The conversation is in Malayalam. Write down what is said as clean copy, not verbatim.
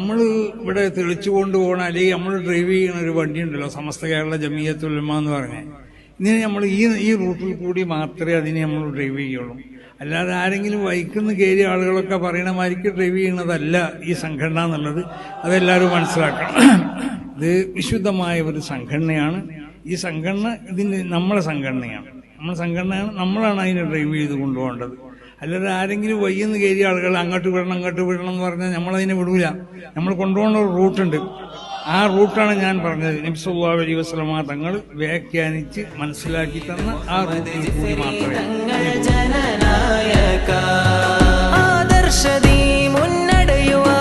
നമ്മൾ ഇവിടെ തെളിച്ചു കൊണ്ടുപോകണ അല്ലെങ്കിൽ നമ്മൾ ഡ്രൈവ് ചെയ്യുന്ന ഒരു വണ്ടി ഉണ്ടല്ലോ, സമസ്ത കേരള ജമിയത്തുൽ ഉലമ എന്ന് പറഞ്ഞാൽ, ഇതിന് നമ്മൾ ഈ റൂട്ടിൽ കൂടി മാത്രമേ അതിനെ നമ്മൾ ഡ്രൈവ് ചെയ്യുള്ളൂ. അല്ലാതെ ആരെങ്കിലും വൈക്കുന്ന കയറിയ ആളുകളൊക്കെ പറയണ മാതിരിക്ക് ഡ്രൈവ് ചെയ്യുന്നതല്ല ഈ സംഘടന എന്നുള്ളത് അതെല്ലാവരും മനസ്സിലാക്കണം. ഇത് വിശുദ്ധമായ ഒരു സംഘടനയാണ്. ഈ സംഘടന നമ്മളെ സംഘടനയാണ്. നമ്മളാണ് അതിനെ ഡ്രൈവ് ചെയ്ത് കൊണ്ടുപോകേണ്ടത്. അല്ലാതെ ആരെങ്കിലും വയ്യെന്ന് കയറിയ ആളുകൾ അങ്ങോട്ട് വിടണം എന്ന് പറഞ്ഞാൽ നമ്മളതിനെ വിടൂല. നമ്മൾ കൊണ്ടുപോകുന്ന ഒരു റൂട്ടുണ്ട്. ആ റൂട്ടാണ് ഞാൻ പറഞ്ഞത്. നബി സല്ലല്ലാഹു അലൈഹി വസല്ലമ തങ്ങൾ വ്യാഖ്യാനിച്ച് മനസ്സിലാക്കി തന്ന ആ റൂട്ടിൽ കൂടി മാത്രമേ. ആദർശദീ മുന്നടയുവാ